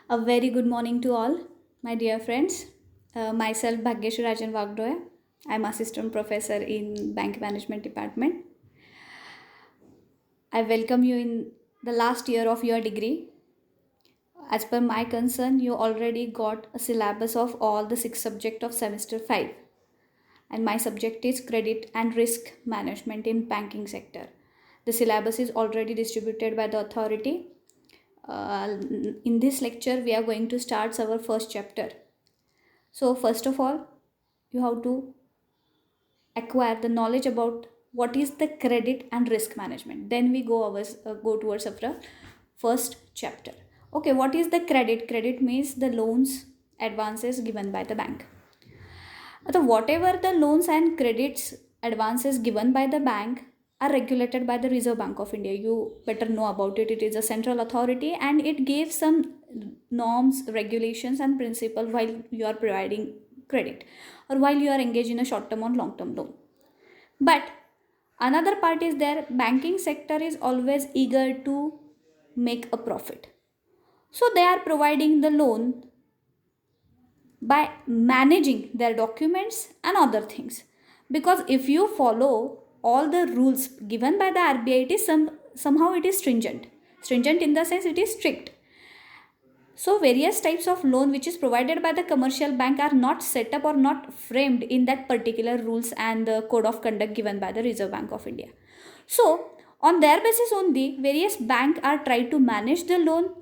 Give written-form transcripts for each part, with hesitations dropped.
A very good morning to all, my dear friends. Myself, Bhagyeshwar Rajan Vagdoya. I'm assistant professor in Bank Management Department. I welcome you in the last year of your degree. As per my concern, you already got a syllabus of all the six subjects of semester 5. And my subject is credit and risk management in banking sector. The syllabus is already distributed by the authority. In this lecture, we are going to start our first chapter. So, first of all, you have to acquire the knowledge about what is the credit and risk management. Then we go towards our first chapter. Okay, what is the credit? Credit means the loans, advances given by the bank. So whatever the loans and credits advances given by the bank are regulated by the Reserve Bank of India. You better know about it. It is a central authority and it gives some norms, regulations, and principle while you are providing credit or while you are engaged in a short term or long term loan. But another part is there, banking sector is always eager to make a profit. So they are providing the loan by managing their documents and other things, because if you follow all the rules given by the RBI, it is somehow it is stringent in the sense it is strict. So various types of loan which is provided by the commercial bank are not set up or not framed in that particular rules and the code of conduct given by the Reserve Bank of India. So on their basis only, various banks are trying to manage the loan,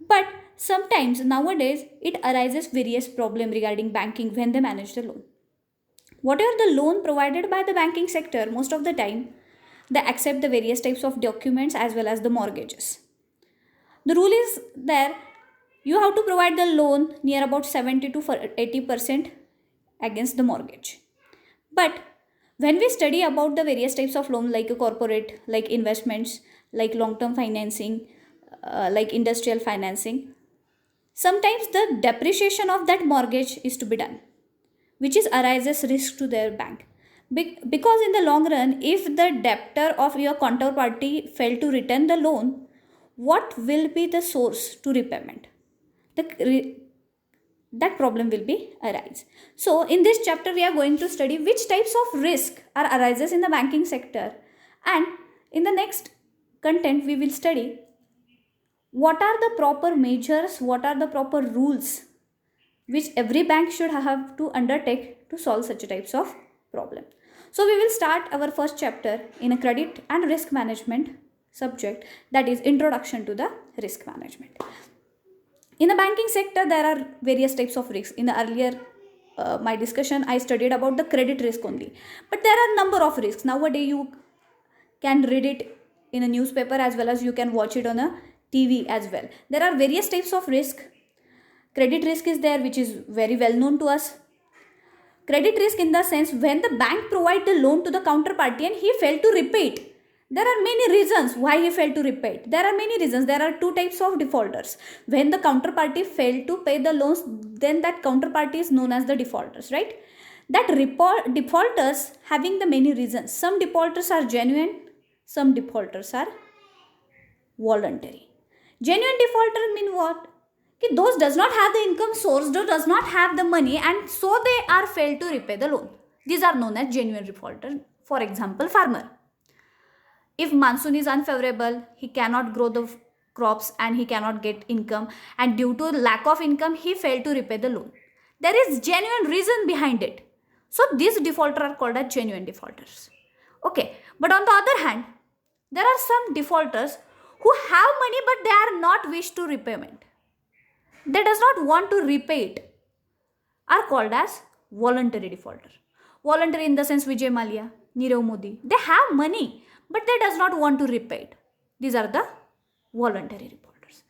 but sometimes nowadays it arises various problem regarding banking when they manage the loan. Whatever the loan provided by the banking sector, most of the time they accept the various types of documents as well as the mortgages. The rule is there, you have to provide the loan near about 70 to 80% against the mortgage. But when we study about the various types of loan like a corporate, like investments, like long-term financing, like industrial financing, sometimes the depreciation of that mortgage is to be done, which is arises risk to their bank. Because in the long run, if the debtor of your counterparty fail to return the loan, what will be the source to repayment? That problem will be arise. So in this chapter, we are going to study which types of risk are arises in the banking sector, and in the next content, we will study what are the proper measures, what are the proper rules which every bank should have to undertake to solve such types of problem. So we will start our first chapter in a credit and risk management subject, that is introduction to the risk management. In the banking sector, there are various types of risks. In the earlier my discussion, I studied about the credit risk only, but there are number of risks. Nowadays you can read it in a newspaper as well as you can watch it on a TV as well. There are various types of risk. Credit risk is there, which is very well known to us. Credit risk in the sense when the bank provide the loan to the counterparty and he failed to repay it. There are many reasons why he failed to repay it. There are many reasons. There are two types of defaulters. When the counterparty failed to pay the loans, then that counterparty is known as the defaulters, right? That defaulters having the many reasons. Some defaulters are genuine, some defaulters are voluntary. Genuine defaulter mean what? Those does not have the income source, those does not have the money, and so they are failed to repay the loan. These are known as genuine defaulter. For example, farmer. If monsoon is unfavorable, he cannot grow the crops and he cannot get income, and due to lack of income, he failed to repay the loan. There is genuine reason behind it. So these defaulters are called as genuine defaulters. Okay, but on the other hand, there are some defaulters who have money but they are not wish to repayment. They does not want to repay it, are called as voluntary defaulter. Voluntary in the sense Vijay Mallya, Nirav Modi. They have money but they does not want to repay it. These are the voluntary defaulters,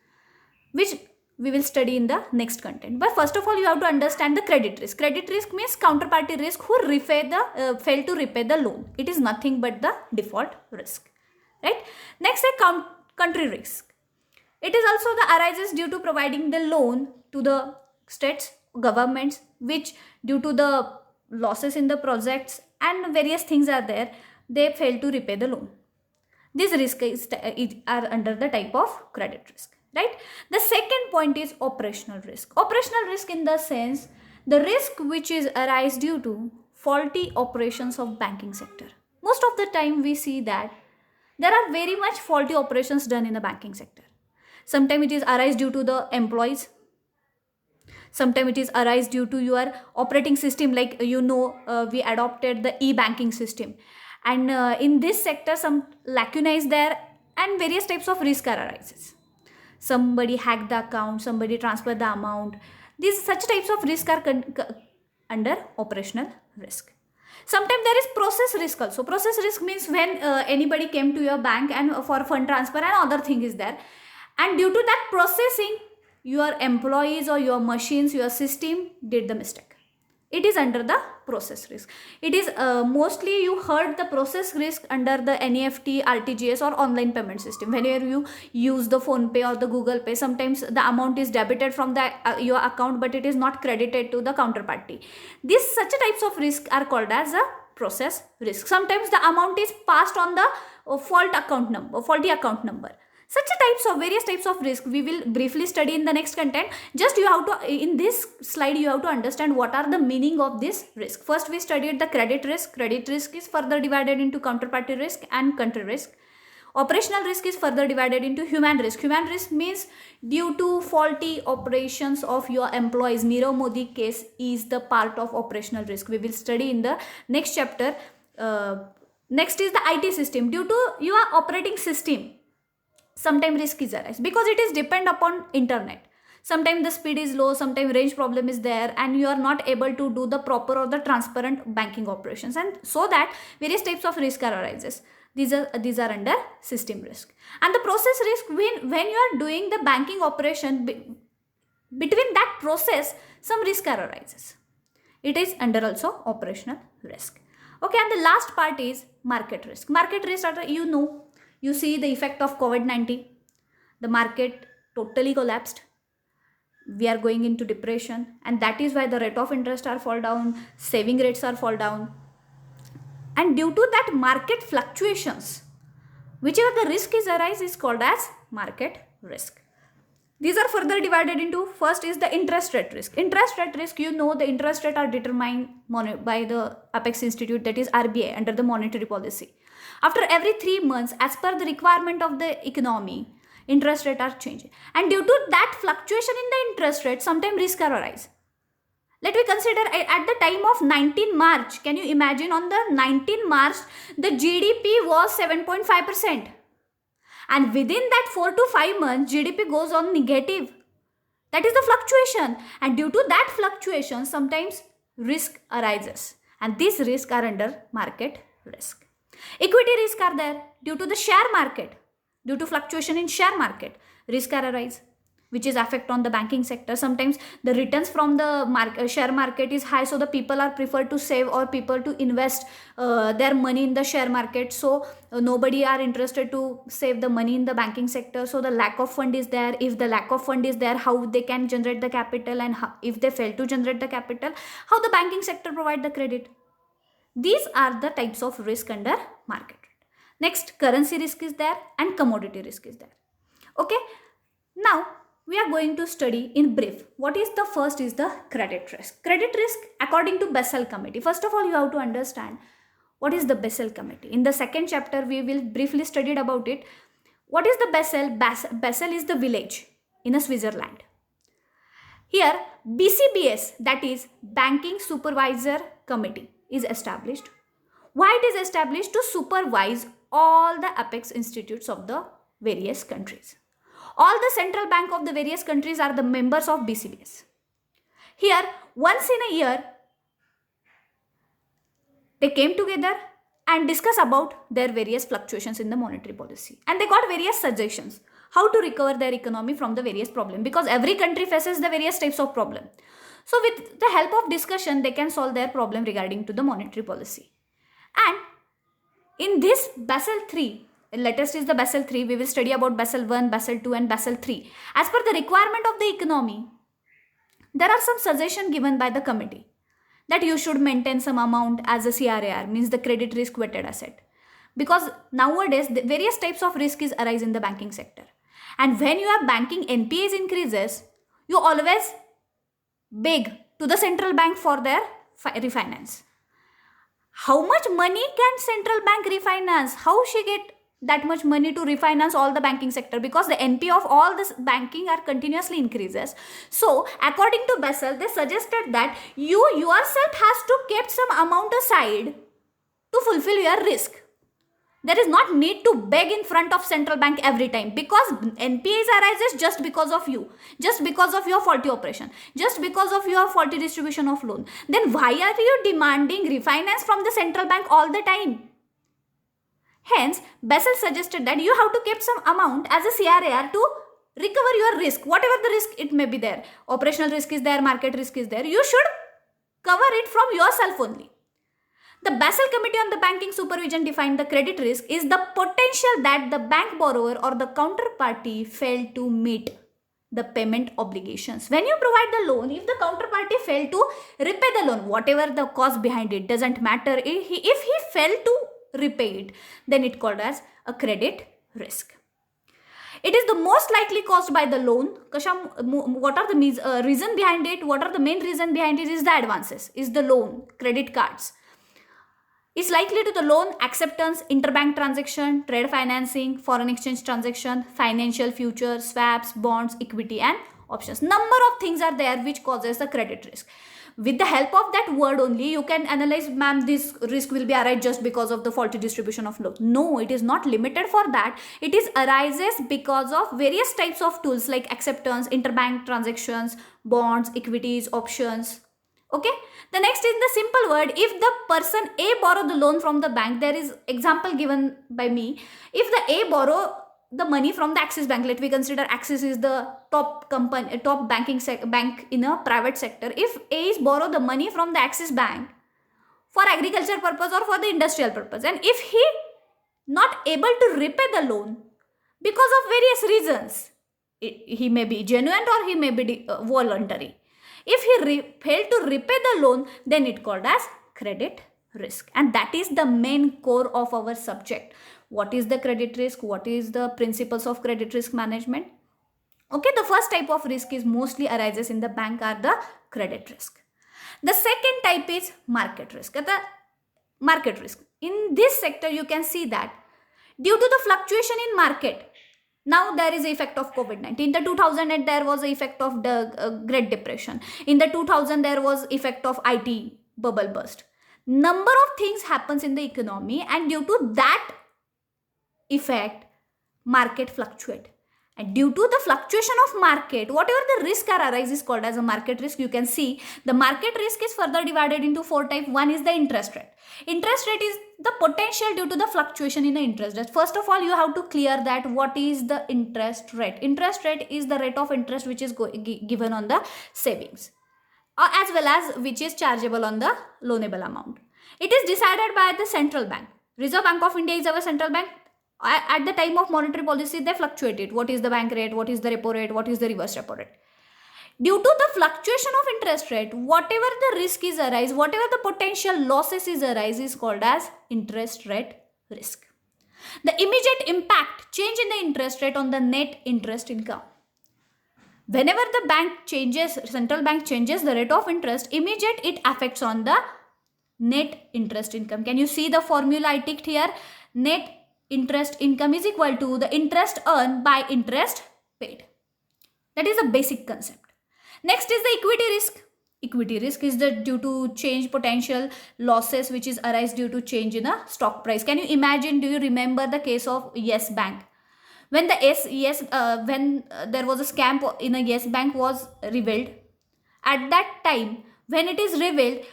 which we will study in the next content. But first of all, you have to understand the credit risk. Credit risk means counterparty risk who fail to repay the loan. It is nothing but the default risk, right? Next, country risk. It is also the arises due to providing the loan to the states, governments, which due to the losses in the projects and various things are there, they fail to repay the loan. These risks are under the type of credit risk, right? The second point is operational risk. Operational risk in the sense the risk which is arise due to faulty operations of banking sector. Most of the time we see that there are very much faulty operations done in the banking sector. Sometimes it is arise due to the employees. Sometimes it is arise due to your operating system, like we adopted the e-banking system, and in this sector some lacuna is there and various types of risk are arises. Somebody hacked the account, somebody transferred the amount. These such types of risk are under operational risk. Sometimes there is process risk also. Process risk means when anybody came to your bank and for fund transfer and other thing is there, and due to that processing your employees or your machines, your system did the mistake. It is under the process risk. It is mostly you heard the process risk under the NEFT, RTGS or online payment system. Whenever you use the Phone Pay or the Google Pay, sometimes the amount is debited from the your account but it is not credited to the counterparty. These such types of risk are called as a process risk. Sometimes the amount is passed on the faulty account number. Such types of various types of risk we will briefly study in the next content. Just you have to, in this slide you have to understand what are the meaning of this risk. First we studied the credit risk. Credit risk is further divided into counterparty risk and country risk. Operational risk is further divided into human risk. Human risk means due to faulty operations of your employees. Nirav Modi case is the part of operational risk. We will study in the next chapter. Next is the IT system. Due to your operating system, sometimes risk is arise because it is depend upon internet. Sometimes the speed is low, sometimes range problem is there and you are not able to do the proper or the transparent banking operations, and so that various types of risk are arises. These are under system risk. And the process risk, when you are doing the banking operation, between that process some risk are arises. It is under also operational risk. Okay, and the last part is market risk. Market risk are you see the effect of COVID-19. The market totally collapsed. We are going into depression, and that is why the rate of interest are fall down, saving rates are fall down. And due to that market fluctuations, whichever the risk is arise is called as market risk. These are further divided into, first is the interest rate risk. Interest rate risk, the interest rate are determined by the Apex Institute, that is RBI, under the monetary policy. After every 3 months, as per the requirement of the economy, interest rate are changing. And due to that fluctuation in the interest rate, sometimes risk are arise. Let me consider at the time of 19 March, can you imagine on the 19 March, the GDP was 7.5%. And within that 4 to 5 months, GDP goes on negative. That is the fluctuation. And due to that fluctuation, sometimes risk arises. And these risks are under market risk. Equity risk are there due to the share market. Due to fluctuation in share market, risk are arise, which is affect on the banking sector. Sometimes the returns from the share market is high, so the people are preferred to save or people to invest their money in the share market. So nobody are interested to save the money in the banking sector. So the lack of fund is there. If the lack of fund is there, how they can generate the capital, and if they fail to generate the capital, how the banking sector provide the credit. These are the types of risk under market. Next, currency risk is there and commodity risk is there. Okay, now we are going to study in brief. What is the first is the credit risk. Credit risk according to Basel Committee. First of all, you have to understand what is the Basel Committee. In the second chapter, we will briefly study about it. What is the Basel? Basel is the village in a Switzerland. Here, BCBS, that is Banking Supervisor Committee, is established. Why it is established? To supervise all the apex institutes of the various countries. All the central bank of the various countries are the members of BCBS. Here, once in a year, they came together and discuss about their various fluctuations in the monetary policy. And they got various suggestions how to recover their economy from the various problems, because every country faces the various types of problem. So with the help of discussion, they can solve their problem regarding to the monetary policy. And in this Basel III, latest is the Basel III, we will study about Basel I, Basel II and Basel III. As per the requirement of the economy, there are some suggestions given by the committee that you should maintain some amount as a CRAR, means the credit risk weighted asset. Because nowadays, the various types of risk is arise in the banking sector. And when your banking NPAs increases, you always beg to the central bank for their refinance. How much money can central bank refinance? How she get that much money to refinance all the banking sector? Because the NPA of all this banking are continuously increases. So according to Basel, they suggested that you yourself has to keep some amount aside to fulfill your risk. There is not need to beg in front of central bank every time, because NPAs arises just because of you, just because of your faulty operation, just because of your faulty distribution of loan. Then why are you demanding refinance from the central bank all the time? Hence, Basel suggested that you have to keep some amount as a CRAR to recover your risk, whatever the risk it may be there. Operational risk is there, market risk is there. You should cover it from yourself only. The Basel Committee on the Banking Supervision defined the credit risk is the potential that the bank borrower or the counterparty failed to meet the payment obligations. When you provide the loan, if the counterparty failed to repay the loan, whatever the cause behind it, doesn't matter. If he failed to repay it, then it called as a credit risk. It is the most likely caused by the loan. What are the reason behind it? What are the main reason behind it? Is the advances, is the loan, credit cards. Is likely to the loan acceptance, interbank transaction, trade financing, foreign exchange transaction, financial futures, swaps, bonds, equity and options. Number of things are there which causes the credit risk. With the help of that word only, you can analyze, ma'am, this risk will be arise just because of the faulty distribution of loan. No, it is not limited for that. It is arises because of various types of tools like acceptance, interbank transactions, bonds, equities, options. Okay. The next is the simple word. If the person A borrow the loan from the bank, there is example given by me. If the A borrow the money from the Axis Bank, let me consider Axis is the top company, top banking bank in a private sector. If A is borrow the money from the Axis Bank for agriculture purpose or for the industrial purpose, and if he not able to repay the loan because of various reasons, he may be genuine or he may be voluntary. If he failed to repay the loan, then it called as credit risk. And that is the main core of our subject. What is the credit risk? What is the principles of credit risk management? Okay, the first type of risk is mostly arises in the bank are the credit risk. The second type is market risk. The market risk. In this sector, you can see that due to the fluctuation in market, now there is the effect of COVID-19. In the 2008, there was the effect of the Great Depression. In the 2000, there was effect of IT bubble burst. Number of things happens in the economy, and due to that effect, market fluctuate. And due to the fluctuation of market, whatever the risk arises is called as a market risk. You can see the market risk is further divided into 4 types. One is the interest rate. Interest rate is the potential due to the fluctuation in the interest rate. First of all, you have to clear that what is the interest rate. Interest rate is the rate of interest which is given on the savings, as well as which is chargeable on the loanable amount. It is decided by the central bank. Reserve Bank of India is our central bank. At the time of monetary policy, they fluctuated. What is the bank rate? What is the repo rate? What is the reverse repo rate? Due to the fluctuation of interest rate, whatever the risk is arise, whatever the potential losses is arise is called as interest rate risk. The immediate impact, change in the interest rate on the net interest income. Whenever the bank changes, central bank changes the rate of interest, immediate it affects on the net interest income. Can you see the formula I ticked here? Net interest income is equal to the interest earned by interest paid. That is a basic concept. Next is the equity risk. Equity risk is the due to change potential losses which is arise due to change in a stock price. Can you imagine? Do you remember the case of Yes Bank? When the when there was a scam in a Yes Bank was revealed, at that time when it is revealed,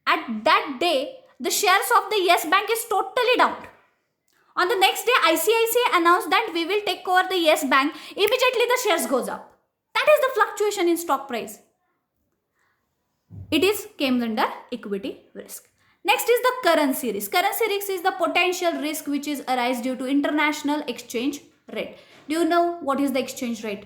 at that day the shares of the Yes Bank is totally down. On the next day, ICICI announced that we will take over the Yes Bank. Immediately the shares goes up. That is the fluctuation in stock price. It is came under equity risk. Next is the currency risk. Currency risk is the potential risk which is arise due to international exchange rate. Do you know what is the exchange rate?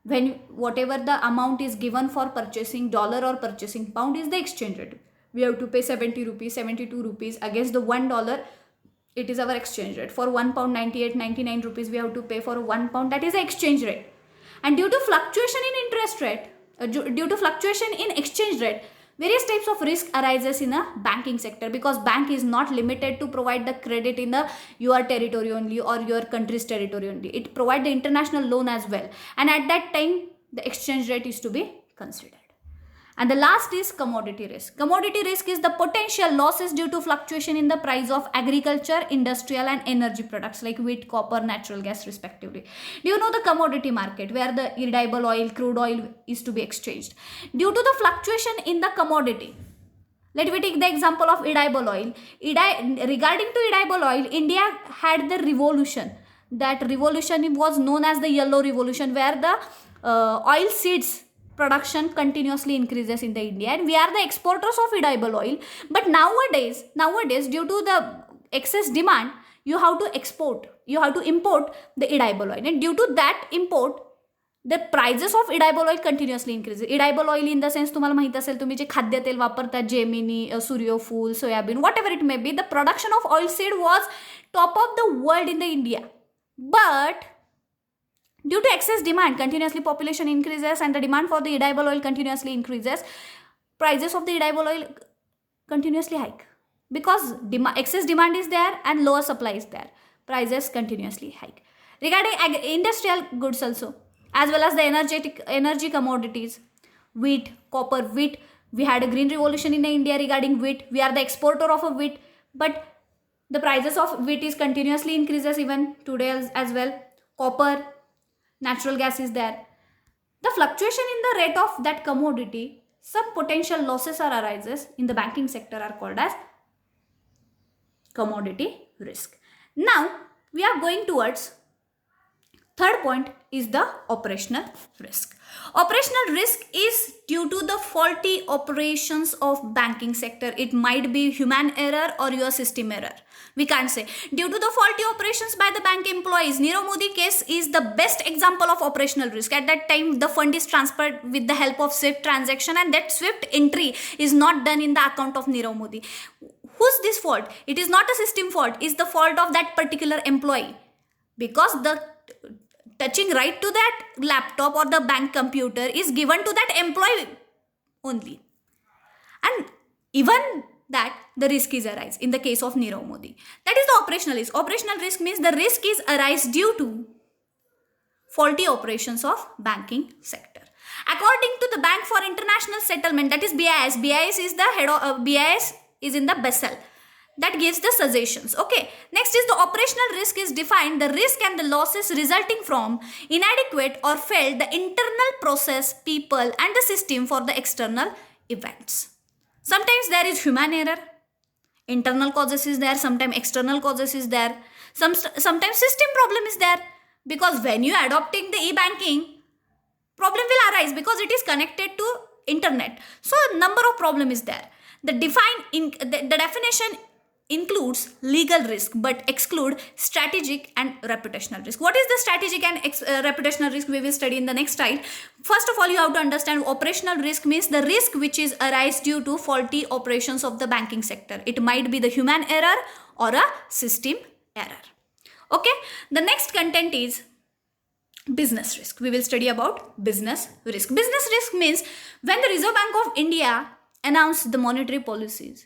When whatever the amount is given for purchasing dollar or purchasing pound is the exchange rate. We have to pay 70 rupees, 72 rupees against the $1 it is our exchange rate. For 1 pound 98.99 rupees we have to pay for 1 pound, that is the exchange rate. And due to fluctuation in interest rate, due to fluctuation in exchange rate, various types of risk arises in a banking sector, because bank is not limited to provide the credit in the your territory only or your country's territory only. It provides the international loan as well, and at that time the exchange rate is to be considered. And the last is commodity risk. Commodity risk is the potential losses due to fluctuation in the price of agriculture, industrial and energy products like wheat, copper, natural gas respectively. Do you know the commodity market where the edible oil, crude oil is to be exchanged? Due to the fluctuation in the commodity, let me take the example of edible oil. Regarding to edible oil, India had the revolution. That revolution was known as the Yellow Revolution, where the oil seeds production continuously increases in the India, and we are the exporters of edible oil. But nowadays due to the excess demand, you have to import the edible oil, and due to that import, the prices of edible oil continuously increases. Edible oil in the sense, तुम्हाला माहित असेल, तुम्ही जे खाद्यतेल वापरता, Gemini, सूर्यफूल, soybean, whatever it may be, the production of oil seed was top of the world in the India. But due to excess demand, continuously population increases and the demand for the edible oil continuously increases, prices of the edible oil continuously hike, because excess demand is there and lower supply is there, prices continuously hike. Regarding industrial goods also, as well as the energy commodities, wheat, copper, wheat, we had a green revolution in India regarding wheat. We are the exporter of a wheat, but the prices of wheat is continuously increases even today as well. Copper, natural gas is there. The fluctuation in the rate of that commodity, some potential losses are arises in the banking sector are called as commodity risk. Now we are going towards third point is the operational risk. Operational risk is due to the faulty operations of banking sector. It might be human error or your system error. We can't say. Due to the faulty operations by the bank employees, Nirav Modi case is the best example of operational risk. At that time, the fund is transferred with the help of SWIFT transaction, and that SWIFT entry is not done in the account of Nirav Modi. Who's this fault? It is not a system fault. It's the fault of that particular employee, because the touching right to that laptop or the bank computer is given to that employee only. And even that the risk is arise in the case of Nirav Modi. That is the operational risk. Operational risk means the risk is arise due to faulty operations of banking sector. According to the Bank for International Settlement, that is BIS. BIS is the head of BIS is in the BSL. That gives the suggestions. Okay. Next is the operational risk is defined the risk and the losses resulting from inadequate or failed the internal process, people and the system for the external events. Sometimes there is human error, internal causes is there, sometimes external causes is there, sometimes system problem is there, because when you are adopting the e-banking, problem will arise because it is connected to internet. So number of problem is there. The definition includes legal risk but exclude strategic and reputational risk. What is the strategic and reputational risk we will study in the next slide. First of all, you have to understand operational risk means the risk which is arise due to faulty operations of the banking sector. It might be the human error or a system error. Okay. The next content is business risk. We will study about business risk. Business risk means when the Reserve Bank of India announced the monetary policies,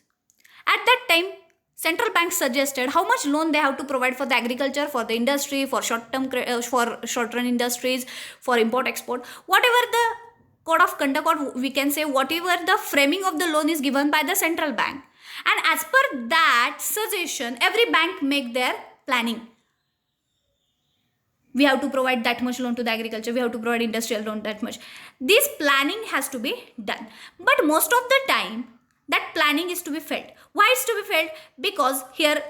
at that time central bank suggested how much loan they have to provide for the agriculture, for the industry, for short-run industries, for import-export. Whatever the code of conduct, or we can say whatever the framing of the loan is given by the central bank. And as per that suggestion, every bank make their planning. We have to provide that much loan to the agriculture. We have to provide industrial loan that much. This planning has to be done. But most of the time, that planning is to be failed. Why is to be failed? Because here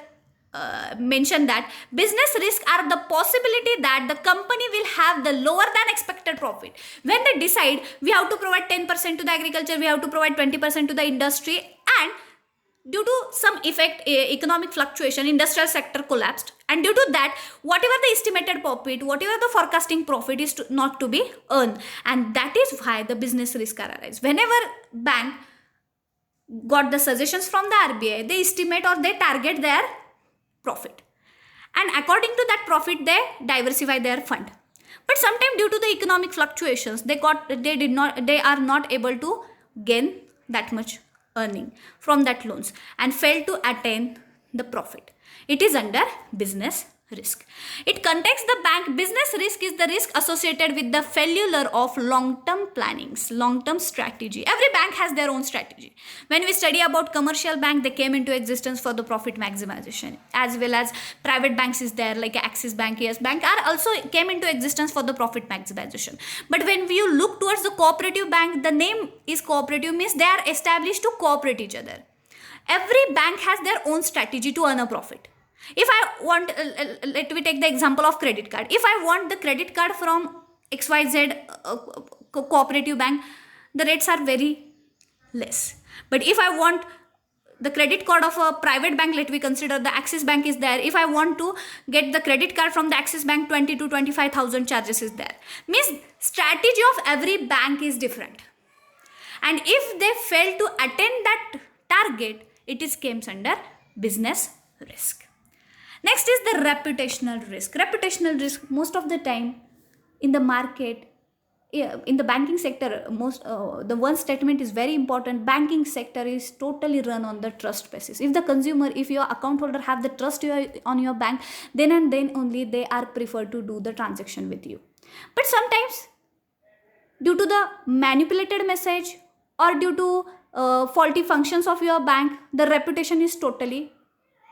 mentioned that business risk are the possibility that the company will have the lower than expected profit. When they decide we have to provide 10% to the agriculture, we have to provide 20% to the industry, and due to some effect, economic fluctuation, industrial sector collapsed, and due to that, whatever the estimated profit, whatever the forecasting profit is not to be earned, and that is why the business risk arise. Whenever bank got the suggestions from the RBI, they estimate or they target their profit. And according to that profit, they diversify their fund. But sometimes due to the economic fluctuations, they are not able to gain that much earning from that loans and fail to attain the profit. It is under business risk. It context the bank. Business risk is the risk associated with the failure of long-term plannings, long-term strategy. Every bank has their own strategy. When we study about commercial bank, they came into existence for the profit maximization, as well as private banks is there, like Axis Bank, Yes Bank are also came into existence for the profit maximization. But when you look towards the cooperative bank, the name is cooperative, means they are established to cooperate each other. Every bank has their own strategy to earn a profit. If I want, let me take the example of credit card. If I want the credit card from XYZ cooperative bank, the rates are very less. But if I want the credit card of a private bank, let me consider the Axis Bank is there. If I want to get the credit card from the Axis Bank, 20 to 25,000 charges is there. Means strategy of every bank is different. And if they fail to attain that target, it is comes under business risk. Next is the reputational risk. Reputational risk, most of the time in the market, in the banking sector, the one statement is very important. Banking sector is totally run on the trust basis. If the consumer, if your account holder have the trust on your bank, then and then only they are preferred to do the transaction with you. But sometimes due to the manipulated message or due to faulty functions of your bank, the reputation is totally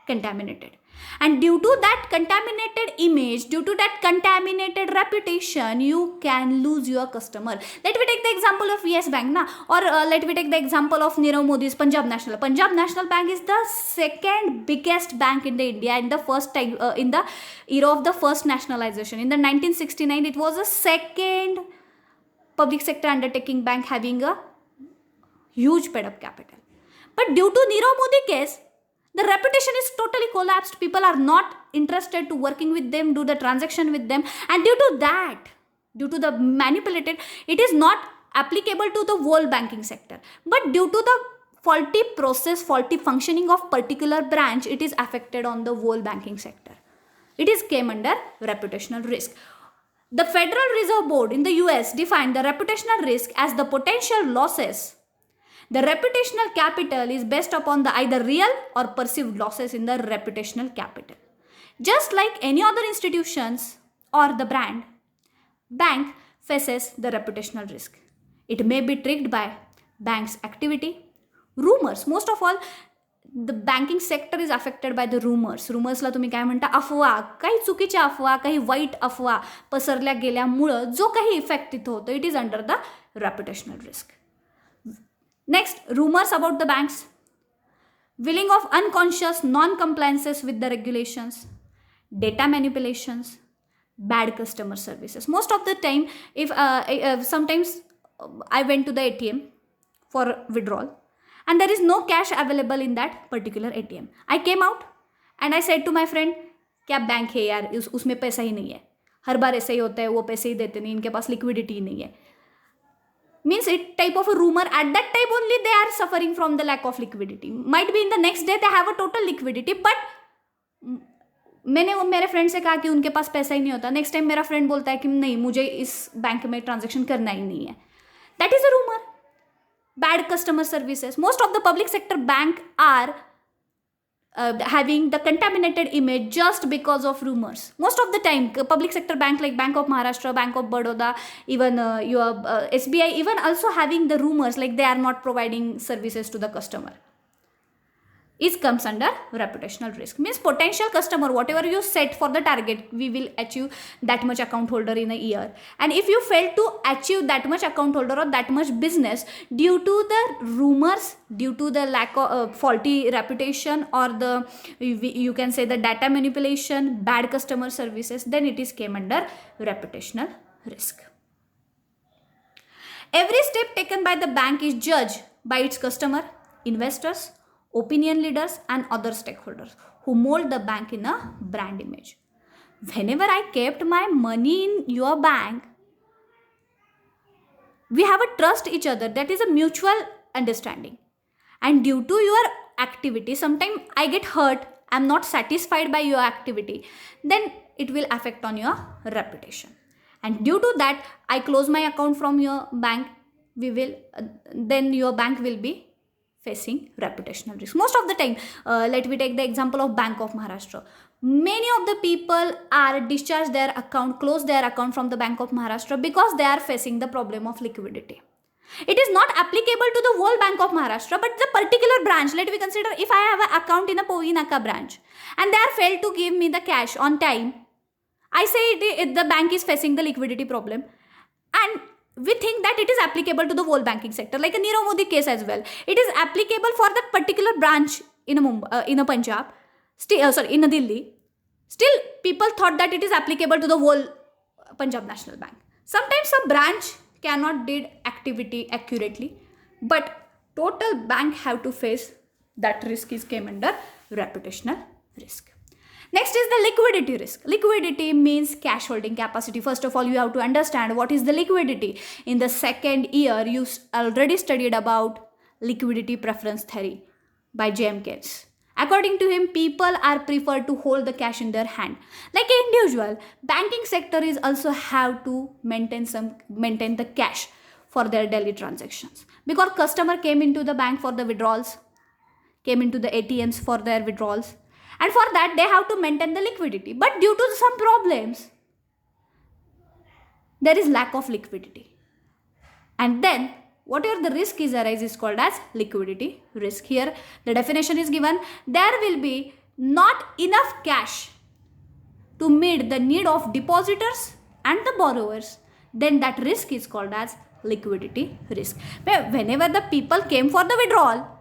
contaminated. And due to that contaminated image, due to that contaminated reputation, you can lose your customer. Let me take the example of Yes Bank, or let me take the example of Nirav Modi's Punjab National. Punjab National Bank is the second biggest bank in the India in the first time, in the era of the first nationalization. In the 1969, it was the second public sector undertaking bank having a huge paid-up capital. But due to Nirav Modi case, the reputation is totally collapsed. People are not interested to working with them, do the transaction with them. And due to that, due to the manipulated, it is not applicable to the whole banking sector. But due to the faulty process, faulty functioning of particular branch, it is affected on the whole banking sector. It is came under reputational risk. The Federal Reserve Board in the US defined the reputational risk as the potential losses. The reputational capital is based upon the either real or perceived losses in the reputational capital. Just like any other institutions or the brand, bank faces the reputational risk. It may be triggered by bank's activity, rumors. Most of all, the banking sector is affected by the rumors. Rumorsला तुम्ही काय म्हणता, अफवा, काही चुकीच्या अफवा, काही white अफवा पसरल्या गेल्यामुळं जो काही इफेक्ट तिथं होतो, it is under the reputational risk. Next, rumors about the banks, willing of unconscious non-compliances with the regulations, data manipulations, bad customer services. Most of the time, if sometimes I went to the ATM for withdrawal and there is no cash available in that particular ATM. I came out and I said to my friend, क्या bank है यार, उसमें पैसा ही नहीं है, हर बार ऐसा ही होता है, वो पैसे ही देते नहीं, इनके पास लिक्विडिटी ही नहीं है. Means it type of a rumor. At that time only they are suffering from the lack of liquidity. Might be in the next day they have a total liquidity, but मैंने वो मेरे friend से कहा कि उनके पास पैसा ही नहीं होता. नेक्स्ट टाइम मेरा फ्रेंड बोलता है कि नहीं, मुझे इस बैंक में ट्रांजेक्शन करना ही नहीं है. That is a rumour. Bad customer services. Most of the public sector bank are having the contaminated image just because of rumors. Most of the time, public sector bank like Bank of Maharashtra, Bank of Baroda, even your SBI, even also having the rumors like they are not providing services to the customer. It comes under reputational risk. Means potential customer, whatever you set for the target, we will achieve that much account holder in a year. And if you fail to achieve that much account holder or that much business due to the rumors, due to the lack of faulty reputation, or the you can say the data manipulation, bad customer services, then it is came under reputational risk. Every step taken by the bank is judged by its customer, investors, opinion leaders and other stakeholders who mold the bank in a brand image. Whenever I kept my money in your bank, we have a trust each other, that is a mutual understanding. And due to your activity, sometimes I get hurt I'm not satisfied by your activity, then it will affect on your reputation. And due to that, I close my account from your bank, then your bank will be facing reputational risk. Most of the time, let me take the example of Bank of Maharashtra. Many of the people are discharged their account, close their account from the Bank of Maharashtra because they are facing the problem of liquidity. It is not applicable to the whole Bank of Maharashtra, but the particular branch. Let me consider, if I have an account in a Povi Naka branch and they are failed to give me the cash on time, I say the bank is facing the liquidity problem, and we think that it is applicable to the whole banking sector, like a Nirav Modi case as well. It is applicable for that particular branch in a in a Punjab, in a Delhi. Still, people thought that it is applicable to the whole Punjab National Bank. Sometimes a branch cannot did activity accurately, but total bank have to face that risk is came under reputational risk. Next is the liquidity risk. Liquidity means cash holding capacity. First of all, you have to understand what is the liquidity. In the second year, you already studied about liquidity preference theory by J.M. Keynes. According to him, people are preferred to hold the cash in their hand. Like an individual, banking sector is also have to maintain the cash for their daily transactions. Because customer came into the bank for the withdrawals, came into the ATMs for their withdrawals, and for that they have to maintain the liquidity. But due to some problems, there is lack of liquidity. And then whatever the risk is arise is called as liquidity risk. Here the definition is given. There will be not enough cash to meet the need of depositors and the borrowers. Then that risk is called as liquidity risk. Whenever the people came for the withdrawal,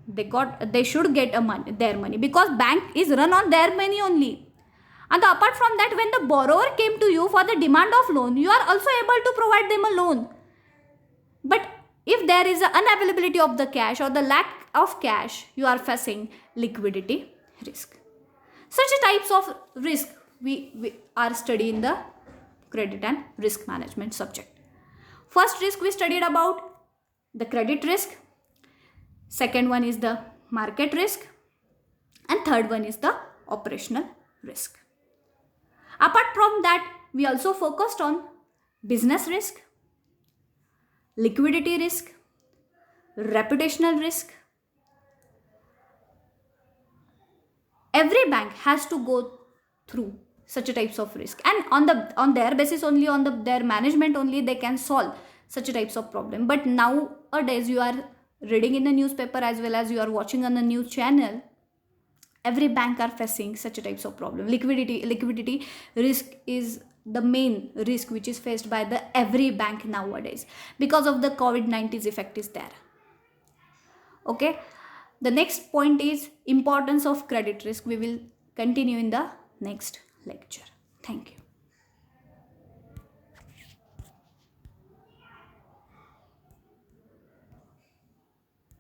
they should get their money, because bank is run on their money only. And apart from that, when the borrower came to you for the demand of loan, you are also able to provide them a loan. But if there is an unavailability of the cash or the lack of cash, you are facing liquidity risk. Such types of risk we are studying in the credit and risk management subject. First risk we studied about the credit risk. Second one is the market risk, and third one is the operational risk. Apart from that, we also focused on business risk, liquidity risk, reputational risk. Every bank has to go through such types of risk, and on their basis only, on their management only, they can solve such types of problem. But nowadays you are reading in the newspaper as well as you are watching on the news channel, every bank are facing such types of problem. Liquidity risk is the main risk which is faced by the every bank nowadays, because of the COVID-19 effect is there. Okay, the next point is importance of credit risk. We will continue in the next lecture. Thank you.